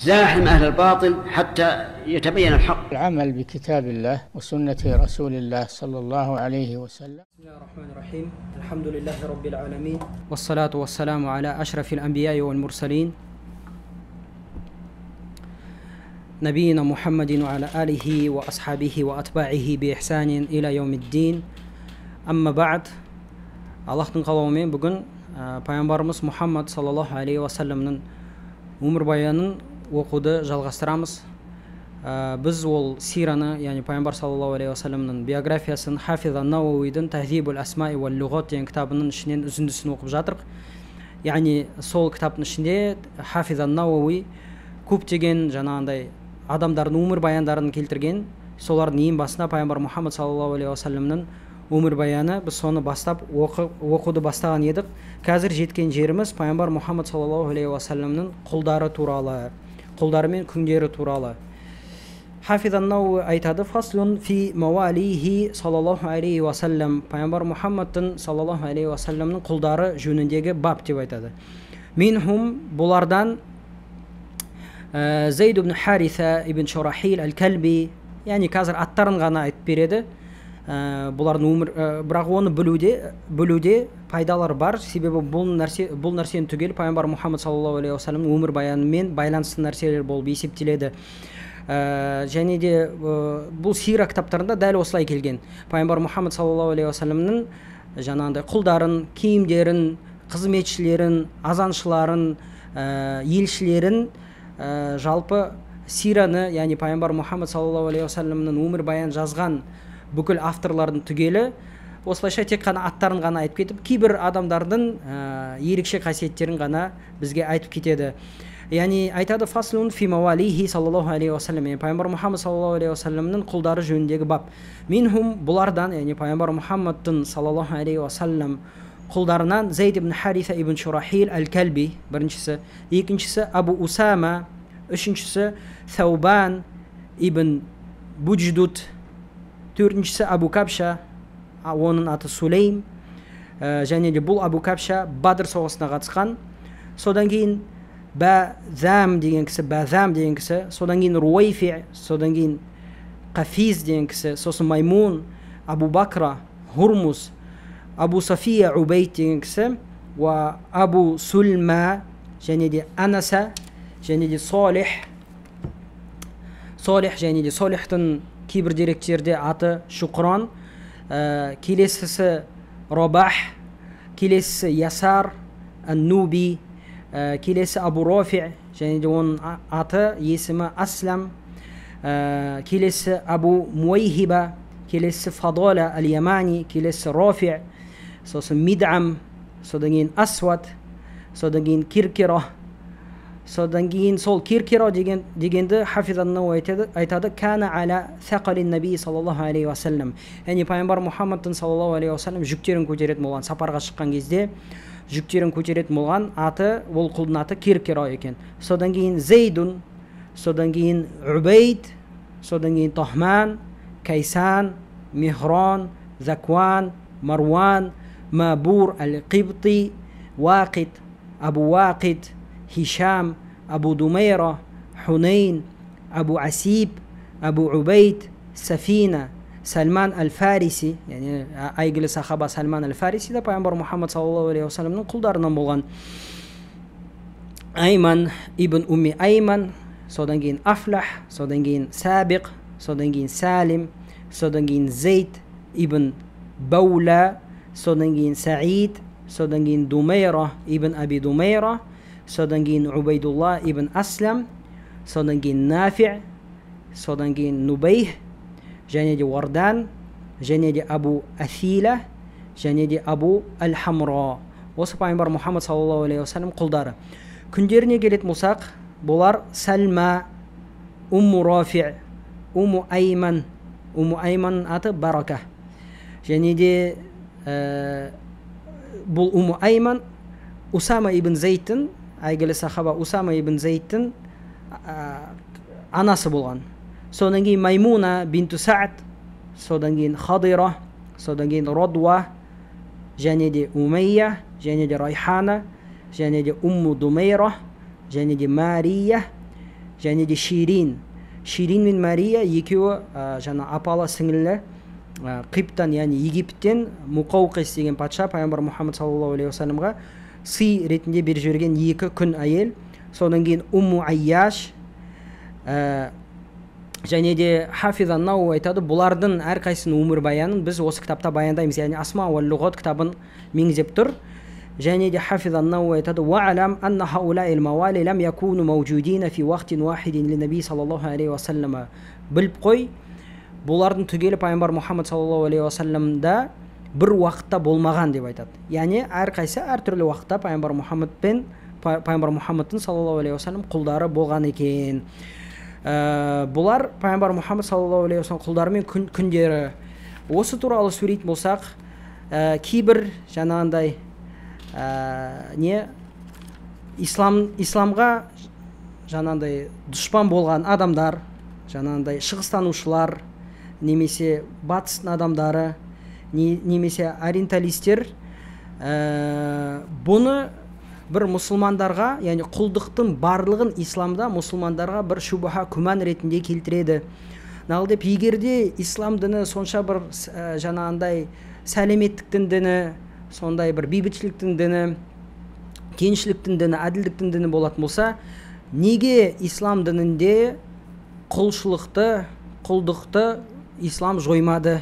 زاحم أهل الباطل حتى يتبين الحق. العمل بكتاب الله وسنة رسول الله صلى الله عليه وسلم. بسم الله الرحمن الرحيم. الحمد لله رب العالمين، والصلاة والسلام على أشرف الأنبياء والمرسلين نبينا محمد وعلى آله وأصحابه وأتباعه بإحسان إلى يوم الدين. أما بعد، Аллахтың қалауымен бүгін пайғамбарымыз Мұхаммад саллаллаху алейхи уассаламның өмірбаянын оқуды жалғастырамыз. Біз ол сираны, яғни пайғамбар саллаллаху алейхи уассаламның биографиясын Хафиз ан-Науауидің Тахзибул асмаи уал луғат деген кітабының ішінен үзіндісін оқып жатырық. Яғни сол кітаптың ішінде Хафиз ан-Науауи көптеген жаңағындай адамдардың өмірбаяндарын келтірген. Солардың ең басына пайғамбар Мұхаммад саллаллаху алейхи уассаламның өмірбаяны. Біз соны бастап оқуды бастаған едік. Қазір жеткен жеріміз пайғамбар Мұхаммад саллаллаху алейхи уассаламның құлдары туралы, құлдары мен күндері туралы. Хафиз ан-Науауи айтады: фаслун фи мауалихи саллаллаху алейхи уассалам. Пайғамбар Мұхаммадтың саллаллаху алейхи уассаламның құлдары жөніндегі бап деп айтады. Минхум, бұлардан Зейд ибн Хариса ибн Шурахил ал-Калби, яғни қазір аттарын ғана айтып береді. Бұлардың өмір, бірақ оны бөлуде пайдалар бар. Себебі бұл нәрсені түгел пайғамбар Мұхаммад саллаллаху алейхи уассаламның өмірбаянымен байланысты нәрселер болып есептеледі. Және де бұл сира кітаптарында дәл осылай келген. Пайғамбар Мұхаммад саллаллаху алейхи уассаламның жаңағындай құлдарын, киімдерін, қызметшілерін, азаншыларын, елшілерін, жалпы сираны, яғни пайғамбар Мұхаммад саллаллаху алейхи уассаламның өмірбаян жазған бүкіл авторлардың түгелі осылайша тек қана аттарын ғана айтып кетіп, кейбір адамдардың ерекше қасиеттерін ғана бізге айтып кетеді. Яғни айтады: фаслун фи мауалихи саллаллаху алейхи уассалам, пайғамбар Мұхаммад саллаллаху алейхи уассаламның құлдары жөніндегі бап. Минхум, бұлардан, яғни пайғамбар Мұхаммадтың саллаллаху алейхи уассалам құлдарынан Зейд ибн Хариса ибн Шурахил ал-Калби біріншісі, екіншісі Абу Усама, үшіншісі Саубан ибн Будждуд, төртіншісі Абу Кабша, оның аты Сулейм, және де бұл Абу Кабша Бадр соғысына қатысқан. Содан кейін Базам деген кісі, содан кейін Руайфи, содан кейін Қафиз деген кісі, сосын Маймун, Абу Бакра, Хурмус, Абу Сафия Убейд деген кісі, Абу Сульма, және де Анаса, және де Солих, және де Солихтың кейбір деректерде аты Шуқран, келесісі Рабах, келесісі Ясар ан-Нуби, келесі Абу Рафи, және де оның аты, есімі Аслам, келесі Абу Муайхиба, келесі Фадала ал-Ямани, келесі Рафи, сосын Мид'ам, содан кейін Асвад, содан кейін Киркира. Содан кейін сол Киркира дегенді Хафиз ан-Науауи айтады: кана аля сақалин наби саллаллаху алейхи уассалам. Яғни пайғамбар Мұхаммадтың саллаллаху алейхи уассалам жүктерін көтеретін болған, сапарға шыққан кезде жүктерін көтеретін болған аты, ол құлдың аты Киркира екен. Содан кейін Зейдун, содан кейін Убейд, содан кейін Тахман, Кайсан, Михран, Закван, Марван, Мабур ал-Қибти, Вақид, Абу Вақид, Хишам, Абу Думейра, Хунейн, Абу Асиб, Абу Убейд, Сафина, Салман ал-Фариси, яғни әйгілі сахаба Салман ал-Фариси да пайғамбар Мұхаммад саллаллаху алейхи уассаламның құлдарынан болған. Айман ибн Умми Айман, содан кейін Афлах, содан кейін Сабиқ, содан кейін Салим, содан кейін Зейд ибн Баула, содан кейін Саид, содан кейін Думейра ибн Аби Думейра, содан кейін Убайдулла ибн Аслам, содан кейін Нафи, содан кейін Нубейх, және де Вардан, және де Абу Афила, және де Абу ал-Хамра. Осы пайғамбар Мұхаммад саллаллаху алейхи уассалам құлдары. Күндеріне келетін болсақ, бұлар Салма, Умму Рафи, Умму Айман аты Барака. Және де бұл Умму Айман Усама ибн Зейдтің, әйгілі сахаба Усама ибн Зейдтің анасы болған. Содан кейін Маймуна бинту Саад, содан кейін Хадира, содан кейін Радуа, және де Умейя, және де Райхана, және де Умму Думейра, және де Мария, және де Ширин мен Мария екеуі жаңа апалы сіңілі Қиптан, яғни Египеттен Мұқауқис деген патша пайғамбар Мұхаммад саллаллаху алейхи уассаламға сый ретінде беріп жіберген 2 күн әйел. Содан кейін Умму Айяш және де Хафиз ан-Науи айтады, бұлардың әрқайсының өмірбаянын біз осы кітапта баяндаймыз, яғни Асма уа Лұғат кітабын меңзеп тұр. және де Хафиз ан-Науи айтады: "Ва'алам анна хаула'ил мавали лам якуну мавжудина фи вақтин вахидин линнаби саллаллаху алейхи уассалама." Біліп қой, бұлардың түгелі пайғамбар Мұхаммад саллаллаху алейхи уассаламда бір уақытта болмаған деп айтады. Яғни әрқайсы әртүрлі уақытта пайғамбар Мұхаммадтың саллаллаху алейхи уассалам құлдары болған екен. Бұлар пайғамбар Мұхаммад саллаллаху алейхи уассалам құлдары мен күндері. Осы туралы сөйлейтін болсақ, кейбір жаңағындай исламға жаңағындай дұшпан болған адамдар, жаңағындай шығыстанушылар, немесе батыстың адамдары, немесе ориенталистер бұны бір мұсылмандарға, яғни құлдықтың барлығын исламда мұсылмандарға бір шубха, күмән ретінде келтіреді. Нағыл деп, егерде ислам діні сонша бір жаңағындай сәлеметтіктің діні, сондай бір бейбітшіліктің діні, кеңшіліктің діні, әділдіктің діні болатын болса, неге ислам дінінде құлшылықты, құлдықты ислам жоймады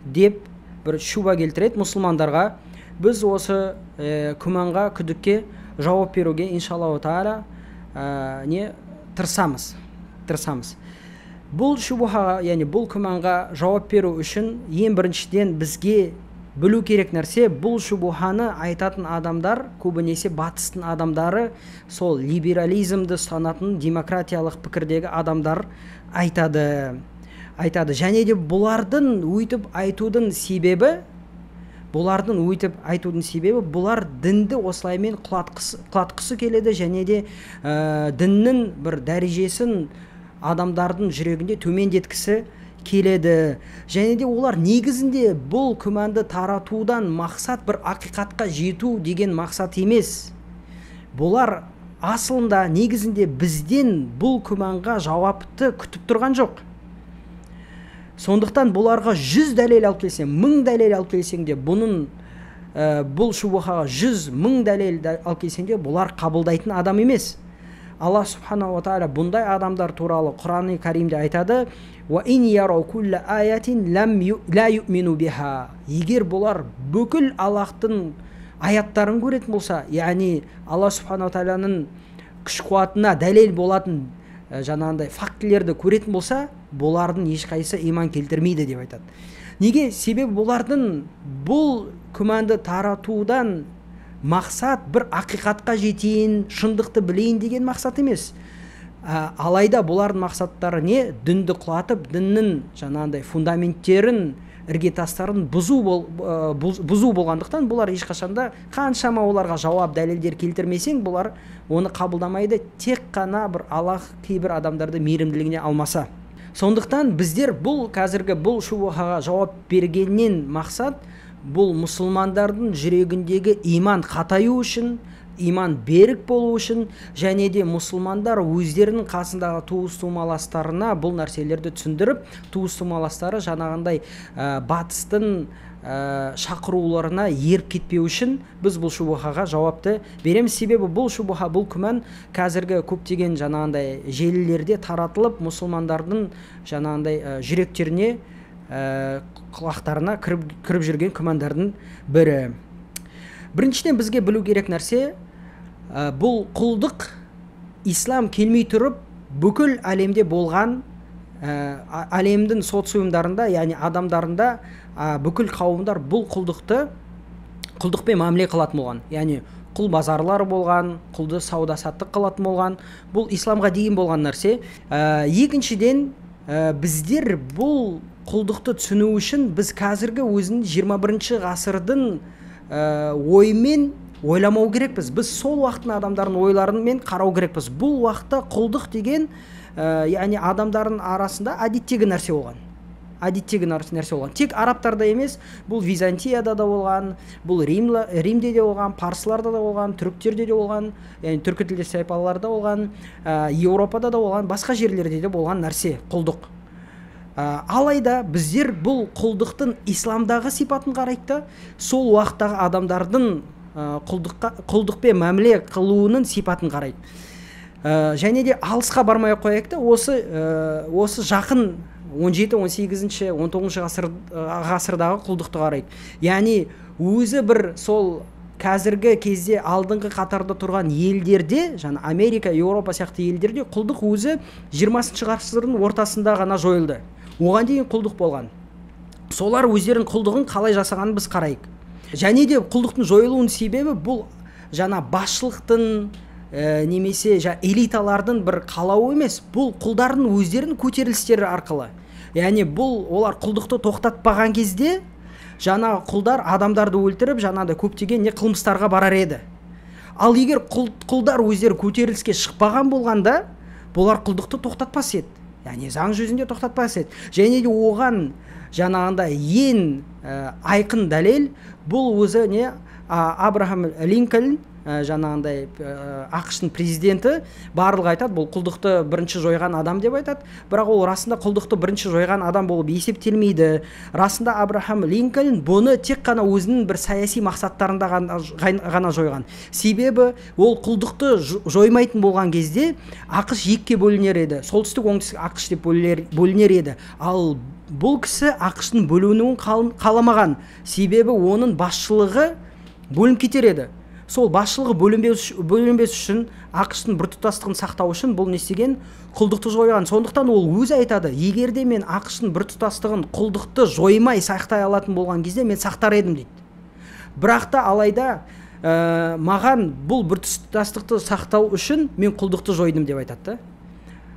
деп бір шуба келтіреді мұсылмандарға. Біз осы күмәнға, күдікке жауап беруге иншаллаху тағала тырысамыз. Бұл шубаға, яғни бұл күмәнға жауап беру үшін ең біріншіден бізге білу керек нәрсе, бұл шубаханы айтатын адамдар көбінесе батыстың адамдары, сол либерализмді ұстанатын демократиялық пікірдегі адамдар айтады. Және де бұлардың өйтіп айтудың себебі, бұлар дінді осылаймен құлатқысы келеді, және де діннің бір дәрежесін адамдардың жүрегінде төмендеткісі келеді. Және де олар негізінде бұл күмәнді таратудан мақсат бір ақиқатқа жету деген мақсат емес. Бұлар асылында негізінде бізден бұл күмәнға жауапты күтіп тұрған жоқ. Сондықтан бұларға 100 дәлел алып келсең, 1000 дәлел алып келсең де, бұл шубахаға 100-1000 дәлел алып келсең де, бұлар қабылдайтын адам емес. Алла субханаху ва тағала бұндай адамдар туралы Құран-ы Каримде айтады: "Ва ин ярау кулла аятин ла юъмину биха." Егер бұлар бүкіл Аллахтың аяттарын көретін болса, яғни Алла субханаху ва тағаланың күш қуатына дәлел болатын жаңағындай фактілерді көретін болса, бұлардың ешқайсы иман келтірмейді деп айтады. Неге? Себебі бұлардың бұл күмәнді таратудан мақсат бір ақиқатқа жетейін, шындықты білейін деген мақсат емес. Алайда бұлардың мақсаттары не? Дінді құлатып, діннің жаңағындай фундаменттерін, іргетастарын бұзу болғандықтан, бұлар ешқашанда қаншама оларға жауап дәлелдер келтірмесең, бұлар оны қабылдамайды, тек қана бір Аллах кейбір адамдарды мейірімділігіне алмаса. Сондықтан біздер қазіргі бұл шубахаға жауап бергеннен мақсат, бұл мұсылмандардың жүрегіндегі иман қатаю үшін, иман берік болу үшін, және де мұсылмандар өздерінің қасындағы туыс-тумаластарына бұл нәрселерді түсіндіріп, туыс-тумаластары жаңағындай батыстың шақыруларына еріп кетпеу үшін біз бұл шубахаға жауапты береміз. Себебі бұл шубаха, бұл күмән қазіргі көптеген жаңағындай желілерде таратылып, мұсылмандардың жаңағындай жүректеріне, құлақтарына кіріп жүрген күмәндардың бірі. Біріншіден бізге білу керек нәрсе, бұл құлдық ислам келмей тұрып бүкіл әлемде болған, әлемдің социумдарында, яғни адамдарында бүкіл қауымдар бұл құлдықпен мәміле қылатын болған. Яғни құл базарлары болған, құлды сауда-саттық қылатын болған. Бұл исламға дейін болған нәрсе. Екіншіден, біздер бұл құлдықты түсіну үшін біз қазіргі өзінің 21 ғасырдың оймен ойламау керекпіз. Біз сол уақыттың адамдардың ойларымен қарау керекпіз. Бұл уақытта құлдық деген, яғни адамдардың арасында әдеттегі нәрсе болған. әдеттегі нәрсе болған. Тек арабтарда емес, бұл Византияда да болған, бұл Римде де болған, парсыларда да болған, түріктерде де болған, яғни түркі тілдес тайпаларда болған, Еуропада да болған, басқа жерлерде де болған нәрсе құлдық. Алайда біздер бұл құлдықтың исламдағы сипатын қарайды, сол уақыттағы адамдардың құлдықпен мәміле қылуының сипатын қарайды. Және де алысқа бармай қояйық та, осы жақын 17-18-19 ғасырдағы құлдықты қарайды. Яғни өзі бір сол қазіргі кезде алдыңғы қатарда тұрған елдерде, жаңа Америка, Еуропа сияқты елдерде құлдық өзі 20 ғасырдың ортасында ғана жойылды. Оған дейін құлдық болған. Солар өздерінің құлдығын қалай жасағанын біз қарайық. Және де құлдықтың жойылуының себебі бұл жаңа басшылықтың немесе элиталардың бір қалауы емес, бұл құлдардың өздерінің көтерілістері арқылы. Яғни бұл олар құлдықты тоқтатпаған кезде жаңа құлдар адамдарды өлтіріп, жаңада көптеген қылмыстарға барар еді. Ал егер құлдар өздері көтеріліске шықпаған болғанда, бұлар құлдықты тоқтатпас еді. Яғни заң жүзінде тоқтатпас еді. Және де оған жаңағында ең айқын дәлел бұл өзі Абрахам Линкольн, жаңағындай ақш-тың президенті барлығы айтады, бұл құлдықты бірінші жойған адам деп айтады, бірақ ол расында құлдықты бірінші жойған адам болып есептелмейді. Расында Абрахам Линкольн бұны тек қана өзінің бір саяси мақсаттарында ғана жойған. Себебі ол құлдықты жоймайтын болған кезде ақш екіге бөлінер еді, солтүстік оңтүстік ақш деп бөлінер еді. Ал бұл кісі ақш-тың бөлінуін қаламаған, себебі оның басшылығы бөлініп кетер еді. Сол басшылығы бөлінбес үшін, ақш-тың біртұтастығын сақтау үшін бұл не істеген? Құлдықты жойған. Сондықтан ол өзі айтады, егер де мен ақш-тың біртұтастығын құлдықты жоймай сақтай алатын болған кезде мен сақтар едім дейді. Бірақ та алайда маған бұл біртұтастықты сақтау үшін мен құлдықты жойдым деп айтады.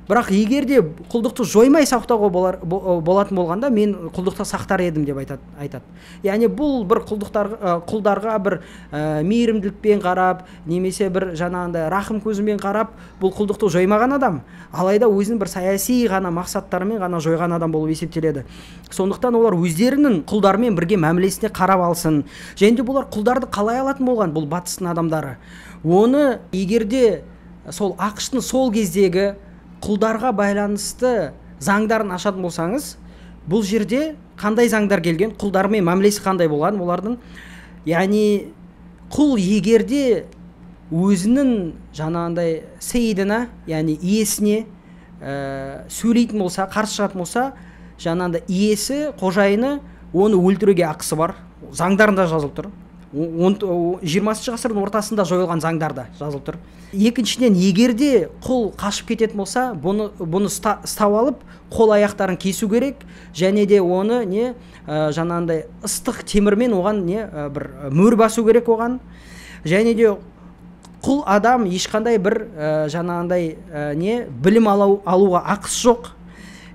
Бірақ егер де құлдықты жоймай сақтауға болатын болғанда мен құлдықты сақтар едім деп айтады. Яғни бұл бір құлдарға бір мейірімділікпен қарап, немесе бір жаңағындай рахым көзімен қарап, бұл құлдықты жоймаған адам, алайда өзінің бір саяси ғана мақсаттарымен ғана жойған адам болып есептеледі. Сондықтан олар өздерінің құлдармен бірге мәмілесіне қарап алсын. Және де бұлар құлдарды қалай алатын болған, бұл батыстың адамдары. Оны егерде сол ақш-тың сол кездегі құлдарға байланысты заңдарын ашатын болсаңыз, бұл жерде қандай заңдар келген, құлдармен мәмілесі қандай болған олардың. Яғни құл егерде өзінің жаңағындай сейдіне, яғни иесіне сөйлейтін болса, қарсы шығатын болса, жаңағындай иесі, қожайыны оны өлтіруге ақысы бар. Заңдарында жазылып тұр. 20 ғасырдың ортасында жойылған заңдарда жазылып тұр. Екіншіден, егерде құл қашып кететін болса, бұны ұстап алып, қол аяқтарын кесу керек, және де оны жаңағындай ыстық темірмен оған бір мөр басу керек оған. Және де құл адам ешқандай бір жаңағындай білім алуға ақысы жоқ.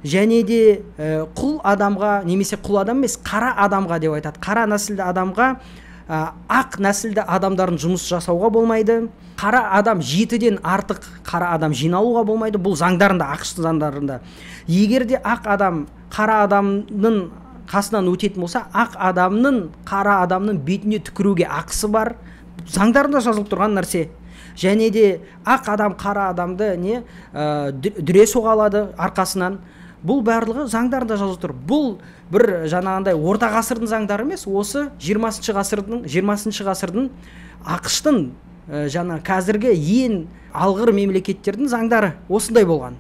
Және де құл адамға, немесе құл адам емес, қара адамға деп айтады. Қара нәсілді адамға ақ нәсілді адамдардың жұмыс жасауға болмайды. Қара адам 7-ден артық қара адам жиналуға болмайды. Бұл заңдарында, ақш-тың заңдарында. Егер де ақ адам қара адамның қасынан өтетін болса, ақ адамның қара адамның бетіне түкіруге ақысы бар. Заңдарында жазылып тұрған нәрсе. Және де ақ адам қара адамды дүре соға алады арқасынан. Бұл барлығы заңдарында жазылып тұр. Бұл бір жаңағындай орта ғасырдың заңдары емес, осы 20 ғасырдың ақш-тың жаңа қазіргі ең алғыр мемлекеттердің заңдары осындай болған.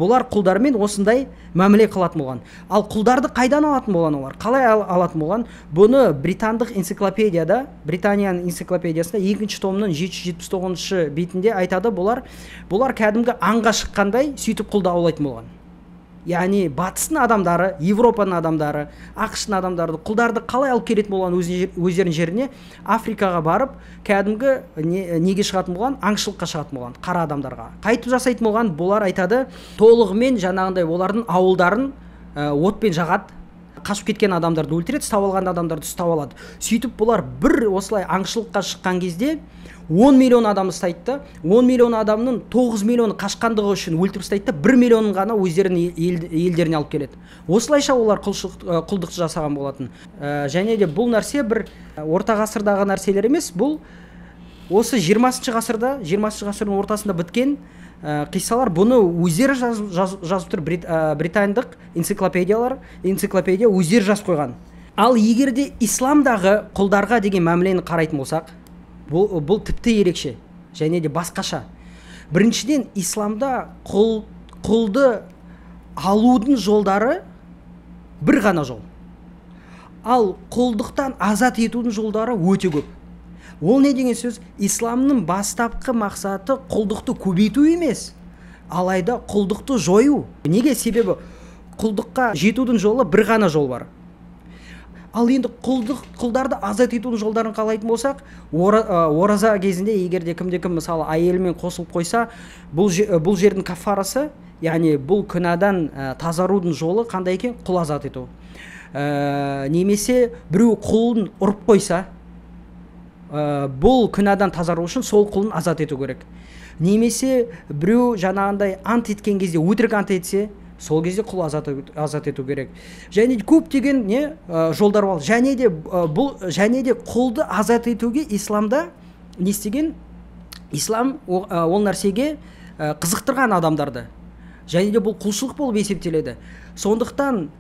Бұлар құлдармен осындай мәміле қылатын болған. Ал құлдарды қайдан алатын болған олар? Қалай алатын болған? Бұны британдық энциклопедияда, Британияның энциклопедиясында 2-ші томның 779-шы бетінде айтады, бұлар кәдімгі аңға шыққандай сөйтіп құлды аулайтын болған. Яғни батыстың адамдары, Европаның адамдары, ақш-тың адамдары құлдарды қалай алып келетін болған өздерінің жеріне, Африкаға барып, кәдімгі неге шығатын болған? Аңшылыққа шығатын болған, қара адамдарға. Қайтып жасайтын болған, бұлар айтады, толығымен жаңағындай олардың ауылдарын отпен жағады. қашып кеткен адамдарды өлтіреді, ұстап алған адамдарды ұстап алады. Сөйтіп бұлар бір осылай аңшылыққа шыққан кезде 10 миллион адам ұстайды да, 10 миллион адамның 9 миллионы қашқандығы үшін өлтіріп тастайды да, 1 миллионын ғана өздерінің елдеріне алып келеді. Осылайша олар құлдықты жасаған болатын. Және де бұл нәрсе бір орта ғасырдағы нәрселер емес, бұл осы 20 ғасырда, 20 ғасырдың ортасында біткен қиссалар. Бұны өздері жазып тұр, британдық энциклопедия өздері жазып қойған. Ал егер де исламдағы құлдарға деген мәмілені қарайтын болсақ, бұл тіпті ерекше және де басқаша. Біріншіден, исламда құлды алудың жолдары бір ғана жол. Ал құлдықтан азат етудің жолдары өте көп. Ол не деген сөз? Исламның бастапқы мақсаты құлдықты көбейту емес, алайда құлдықты жою. Неге? Себебі құлдыққа жетудің жолы бір ғана жол бар. Ал енді құлдарды азат етудің жолдарын қалайтын болсақ, ораза кезінде егерде кімде-кім мысалы әйелімен қосылып қойса, бұл жердің кафарасы, яғни бұл күнәдан тазарудың жолы қандай екен? Құл азат ету. Немесе біреу құлын ұрып қойса, бұл күнәдан тазару үшін сол құлын азат ету керек. Немесе біреу жаңағындай ант еткен кезде өтірік ант етсе, сол кезде құл азат ету керек. Және де көптеген жолдар бар. Және де құлды азат етуге исламда не істеген? Ислам ол нәрсеге қызықтырған адамдарды. Және де бұл құлшылық болып есептеледі. Сондықтан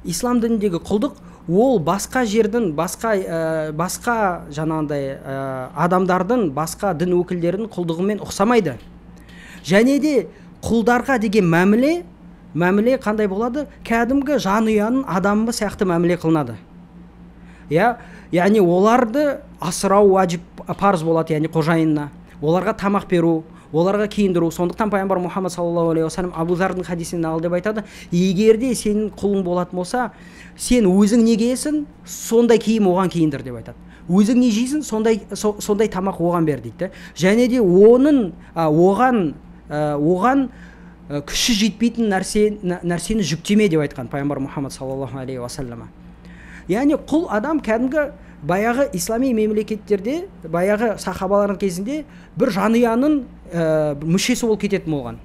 ислам дініндегі құлдық ол басқа жердің, басқа жаңағындай адамдардың, басқа дін өкілдерінің құлдығымен ұқсамайды. Және де құлдарға деген мәміле қандай болады? Кәдімгі жанұяның адамы сияқты мәміле қылынады. Яғни оларды асырау уәжіп, парыз болады, яғни қожайынына. Оларға тамақ беру, оларға киіндіру. Сондықтан пайғамбар Мұхаммад саллаллаху алейхи уассалам Абу Зардың хадисінен нақыл деп айтады: егерде сенің құлың болатын болса, сен өзің не киесің, сондай киім оған киіндір деп айтады. Өзің не жейсің, сондай тамақ оған бер дейді. Және де оған күші жетпейтін нәрсені жүктеме деп айтқан пайғамбар Мұхаммад саллаллаху алейхи уассалама. Яғни құл адам кәдімгі баяғы ислами мемлекеттерде, баяғы сахабалардың кезінде бір жанұяның мүшесі болып кететін болған.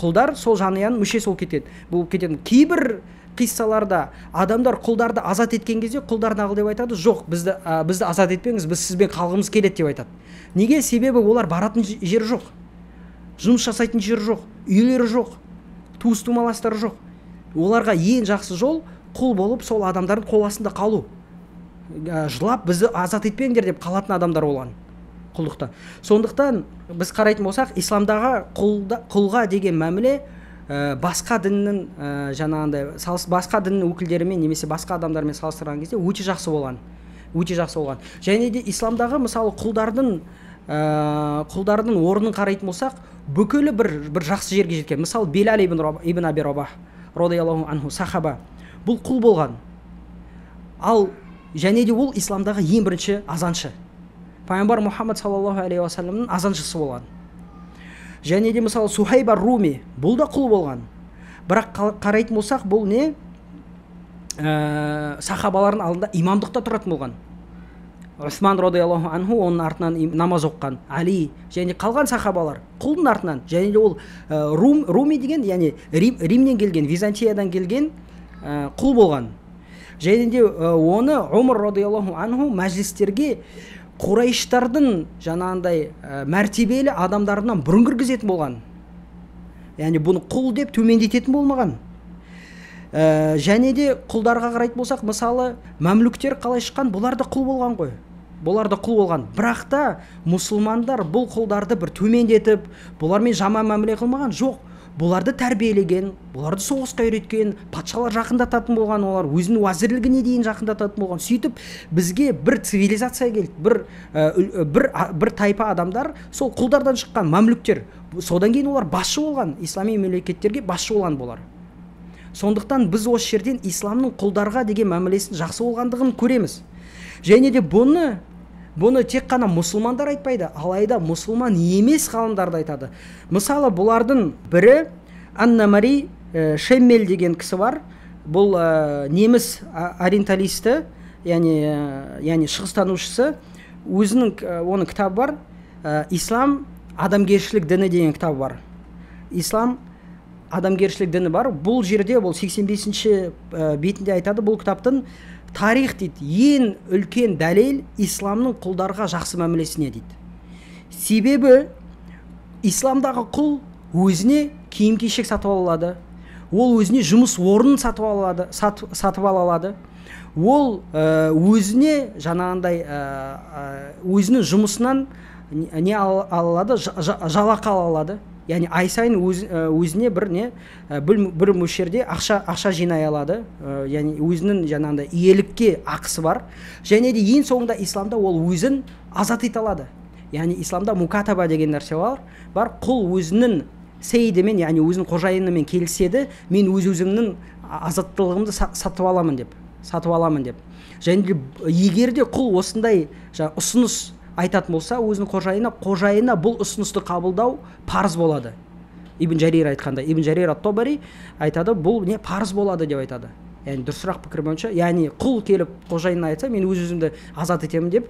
Құлдар сол жанұяның мүшесі болып кететін. Кейбір қиссаларда адамдар құлдарды азат еткен кезде құлдар нағыл деп айтады: жоқ, бізді азат етпеңіз, біз сізбен қалғымыз келеді деп айтады. Неге? Себебі олар баратын жері жоқ, жұмыс жасайтын жері жоқ, үйлері жоқ, туыс-тумаластары жоқ. Оларға ең жақсы жол құл болып сол адамдардың қол астында қалу. Жылап бізді азат етпеңдер деп қалатын адамдар болған құлдықта. Сондықтан біз қарайтын болсақ, исламдағы құлға деген мәміле басқа діннің басқа діннің өкілдерімен немесе басқа адамдармен салыстырған кезде өте жақсы болған. Және де исламдағы мысалы құлдардың орнын қарайтын болсақ, бүкілі бір жақсы жерге жеткен. Мысалы Белал ибн Аби Рабах радиаллаху анху сахаба, бұл құл болған. Және де ол исламдағы ең бірінші азаншы. Пайғамбар Мұхаммад саллаллаху алейхи уассаламның азаншысы болған. Және де мысалы Сухайб ар-Руми, бұл да құл болған. Бірақ қарайтын болсақ, бұл не? Сахабалардың алдында имамдықта тұратын болған. Усман радиаллаху анху оның артынан намаз оққан. Али және қалған сахабалар құлдың артынан. Және де ол Руми деген, яғни Римнен келген, Византиядан келген құл болған. Және де оны Умар радиаллаху анху мәжілістерге Құрайыштардың жаңағындай мәртебелі адамдарынан бұрын кіргізетін болған. Яғни бұны құл деп төмендететін болмаған. Және де құлдарға қарайтын болсақ, мысалы мәмлүктер қалай шыққан? Бұлар да құл болған ғой. Бірақ та мұсылмандар бұл құлдарды бір төмендетіп, бұлармен жаман мәміле қылмаған жоқ. Бұларды тәрбиелеген, бұларды соғысқа үйреткен, патшалар жақындататын болған, олар өзінің уәзірлігіне дейін жақындататын болған. Сөйтіп бізге бір цивилизация келді, бір тайпа адамдар, сол құлдардан шыққан мәмлүктер. Содан кейін олар басшы болған, ислами мемлекеттерге басшы болған болар. Сондықтан біз осы жерден исламның құлдарға деген мәмілесінің жақсы болғандығын көреміз. Және де бұны тек қана мұсылмандар айтпайды, алайда мұсылман емес ғалымдарды айтады. Мысалы бұлардың бірі Анна-Мари Шеммель деген кісі бар. бұл неміс ориенталисті, яғни шығыстанушысы, өзінің оның кітабы бар, ислам адамгершілік діні деген кітабы бар. Ислам адамгершілік діні бар. Бұл жерде, бұл 85-ші бетінде айтады, бұл кітаптың тарих дейді, ең үлкен дәлел исламның құлдарға жақсы мәмілесіне дейді. Себебі исламдағы құл өзіне киім-кешек сатып алады, ол өзіне жұмыс орнын сатып ала алады, ол өзіне жаңағындай өзінің жұмысынан не ала алады, жалақы ала алады. Яғни ай сайын өзіне бір мөлшерде ақша жинай алады, яғни өзінің жаңағындай иелікке ақысы бар. Және де ең соңында исламда ол өзін азат ете алады. Яғни исламда мукатаба деген нәрсе бар. Құл өзінің сейдімен, яғни өзінің қожайынымен келіседі, мен өзімнің азаттылығымды сатып аламын деп. Және де егер де құл осындай ұсыныс айтатын болса, өзінің қожайына бұл ұсынысты қабылдау парыз болады. Ибн Жарир айтқанда, Ибн Жарир ат-Табари айтады, бұл не парыз болады деп айтады. Яғни дұрысырақ пікір бойынша, яғни құл келіп қожайынына айтса, мен өзімді азат етемін деп,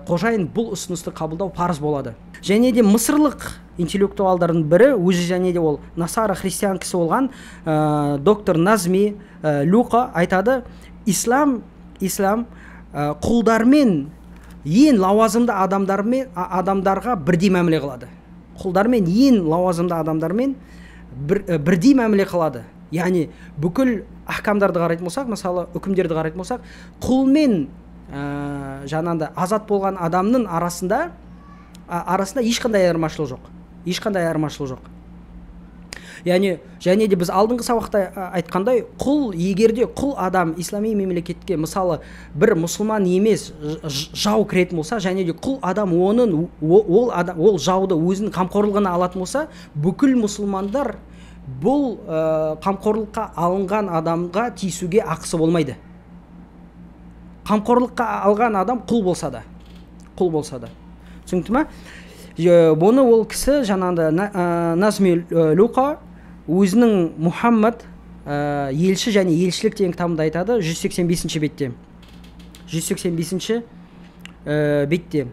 қожайын бұл ұсынысты қабылдау парыз болады. Және де мысырлық интеллектуалдардың бірі, өзі және де ол насара христиан кісі болған доктор Назми Люқа айтады, ислам құлдармен ең лауазымды адамдарға бірдей мәміле қылады. Құлдармен ең лауазымды адамдармен бірдей мәміле қылады. Яғни бүкіл ахкамдарды қарайтын болсақ, мысалы үкімдерді қарайтын болсақ, құл мен жаңағындай азат болған адамның арасында ешқандай айырмашылық жоқ. Яғни және де біз алдыңғы сабақта айтқандай, егерде құл адам ислами мемлекетке мысалы бір мұсылман емес жау кіретін болса, және де құл адам ол жауды өзінің қамқорлығына алатын болса, бүкіл мұсылмандар бұл қамқорлыққа алынған адамға тиісуге ақысы болмайды. Қамқорлыққа алған адам құл болса да. Түсінікті ме? Бұны ол кісі жаңағында Назми Люқа өзінің Мұхаммад елші және елшілік деген кітабында айтады, 185-ші бетте. 185-ші бетте.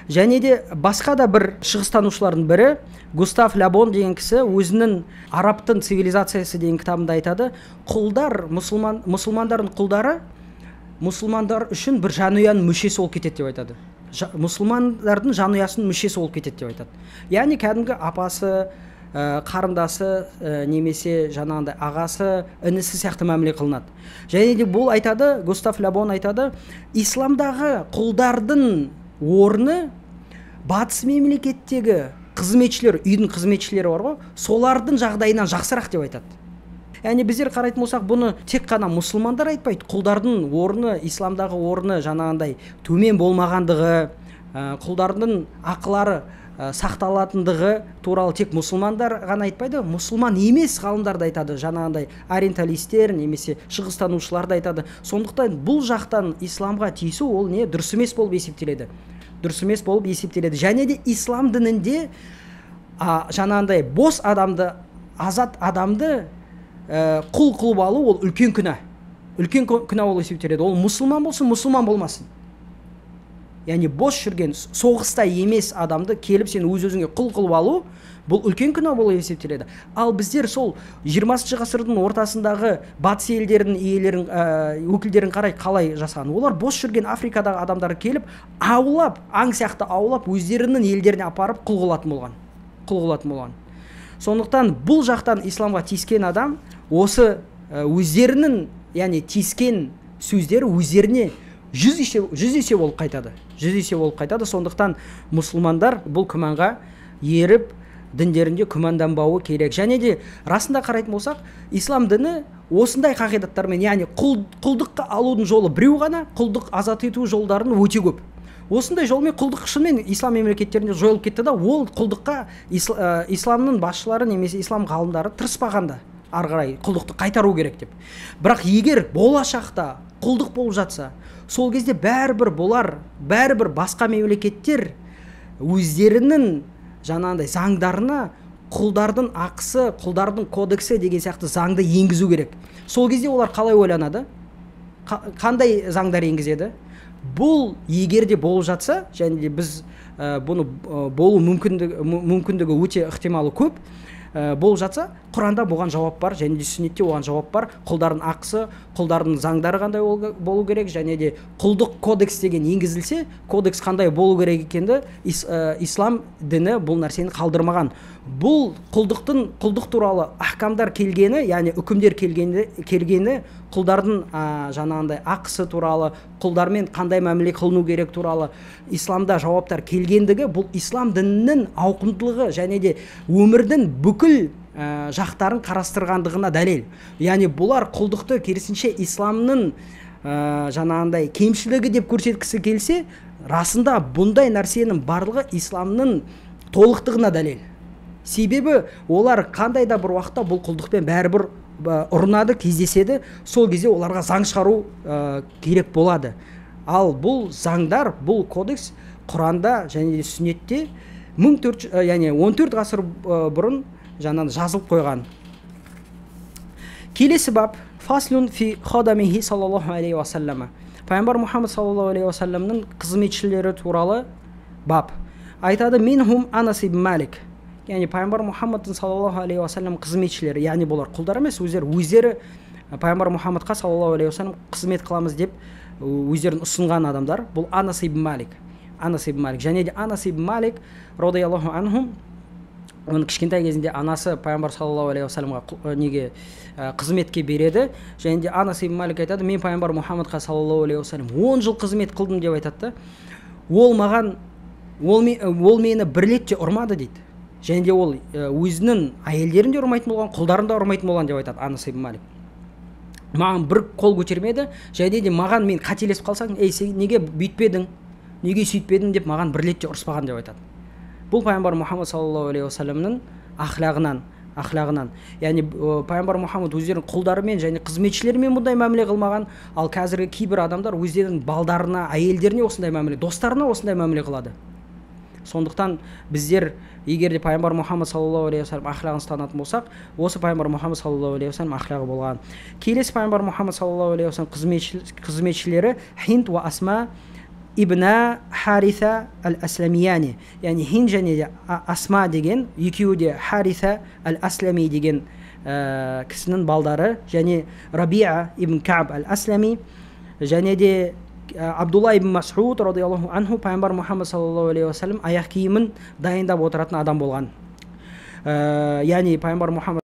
Және де басқа да бір шығыстанушылардың бірі, Густав Лабон деген кісі өзінің арабтың цивилизациясы деген кітабында айтады, құлдар, мұсылмандардың құлдары мұсылмандар үшін бір жанұяның мүшесі болып кетеді деп айтады. Мұсылмандардың жанұясының мүшесі болып кетеді деп айтады. Яғни кәдімгі апасы, қарындасы, немесе жаңағындай ағасы, інісі сияқты мәміле қылынады. Және де бұл айтады, Густав Лабон айтады, исламдағы құлдардың орны батыс мемлекеттегі қызметшілер, үйдің қызметшілері бар ғой, солардың жағдайынан жақсырақ деп айтады. Яғни біздер қарайтын болсақ, бұны тек қана мұсылмандар айтпайды. Құлдардың орны, исламдағы орны жаңағындай төмен болмағандығы, құлдардың ақылары сақталатындығы туралы тек мұсылмандар ғана айтпайды, мұсылман емес ғалымдар да айтады, жаңағындай ориенталистер немесе шығыстанушылар да айтады. Сондықтан бұл жақтан исламға тиісу ол не дұрыс емес болып есептеледі. Және де ислам дінінде жаңағындай бос адамды, азат адамды құл қылып алу ол үлкен күнә. Үлкен күнә болып есептеледі. Ол мұсылман болсын, мұсылман болмасын. Яғни бос жүрген, соғыста емес адамды келіп сен өз-өзіңе құл қылып алу, бұл үлкен күнә болып есептеледі. Ал біздер сол 20-шы ғасырдың ортасындағы батыс елдерінің өкілдерін қалай жасаған. Олар бос жүрген Африкадағы адамдарды келіп, аулап, аң сияқты аулап, өздерінің елдеріне апарып құл қылатын болған. Сондықтан бұл жақтан исламға тиіскен адам, осы өздерінің, яғни тиіскен сөздері өздеріне 100 есе болып қайтады. Сондықтан мұсылмандар бұл күмәнға еріп, діндерінде күмәнданбауы керек. Және де расында қарайтын болсақ, ислам діні осындай қағидаттармен, яғни құлдыққа алудың жолы біреу ғана, құлдық азат ету жолдарын өте көп. Осындай жолмен құлдық шынымен ислам мемлекеттерінде жойылып кетті да, ол құлдыққа исламның басшылары немесе ислам ғалымдары тырыспағанда ары қарай құлдықты қайтару керек деп. Бірақ егер болашақта құлдық болып жатса, сол кезде бәрібір басқа мемлекеттер өздерінің жаңағындай заңдарына құлдардың ақысы, құлдардың кодексі деген сияқты заңды енгізу керек. Сол кезде олар қалай ойланады? Қандай заңдар енгізеді? Бұл егер де болып жатса, және де біз бұны болу мүмкіндігі өте ықтималы көп болып жатса, Құранда бұған жауап бар, және де сүннетте оған жауап бар. Құлдардың ақысы, құлдардың заңдары қандай болу керек, және де құлдық кодекс деген енгізілсе, кодекс қандай болу керек екенді ислам діні бұл нәрсені қалдырмаған. Бұл құлдық туралы ахкамдар келгені, яғни үкімдер келгені құлдардың жаңағындай ақысы туралы, құлдармен қандай мәміле қылыну керек туралы исламда жауаптар келгендігі, бұл ислам дінінің ауқымдылығы және де өмірдің бүкіл жақтарын қарастырғандығына дәлел. Яғни бұлар құлдықты керісінше исламның жаңағындай кемшілігі деп көрсеткісі келсе, расында бұндай нәрсенің барлығы исламның толықтығына дәлел. Себебі олар қандай да бір уақытта бұл құлдықпен бәрібір ұрынады, кездеседі, сол кезде оларға заң шығару керек болады. Ал бұл заңдар, бұл кодекс Құранда және сүннетте 14 ғасыр бұрын жаңағы жазылып қойған. Келесі бап фаслун фи хадамихи саллаллаху алейхи уассалама. Пайғамбар Мұхаммад саллаллаху алейхи уассаламның қызметшілері туралы бап. Айтады минхум Анас ибн Малик. Яғни пайғамбар Мұхаммадтың саллаллаху алейхи уассалам қызметшілері, яғни бұлар құлдар емес, өздері пайғамбар Мұхаммадқа саллаллаху алейхи уассалам қызмет қыламыз деп өздерін ұсынған адамдар. Бұл Анас ибн Малик. Және де Анас ибн Малик радиаллаху анху, оның кішкентай кезінде анасы пайғамбар саллаллаху алейхи уассаламға неге қызметке береді. Және де Анас ибн Малик айтады, мен пайғамбар Мұхаммадқа саллаллаху алейхи уассалам 10 жыл қызмет қылдым деп айтады. Ол мені бір рет те ұрмады дейді. Және де ол өзінің әйелдерін де ұрмайтын болған, құлдарын да ұрмайтын болған деп айтады Анас ибн Малик. Маған бір қол көтермеді, және де маған мен қателесіп қалсаң, сен неге бүйтпедің, неге сөйтпедің деп маған бір рет те ұрыспаған деп айтады. Бұл пайғамбар Мұхаммад саллаллаху алейхи уассаламның ақлағынан. Яғни пайғамбар Мұхаммад өздерінің құлдарымен және қызметшілерімен бұндай мәміле қылмаған, ал қазіргі кейбір адамдар өздерінің балдарына, әйелдеріне осындай мәміле, достарына осындай мәміле қылады. Сондықтан біздер егер де пайғамбар Мұхаммад саллаллаху алейхи уассалам ақлағын ұстанатын болсақ, осы пайғамбар Мұхаммад саллаллаху алейхи уассалам ақлағы болған. Келесі пайғамбар Мұхаммад саллаллаху алейхи уассалам қызметшілері Хинд ва Асма ибна Хариса ал-Асламияни. Яғни Хинд және де Асма деген, екеуі де Хариса ал-Аслами деген кісінің балдары, және Рабиа ибн Кааб ал-Аслами, және де Абдулла ибн Мас'уд радиаллаху анху пайғамбар Мұхаммад саллаллаху алейхи уассалам аяқ киімін дайындап отыратын адам болған. Яғни пайғамбар Мұхаммад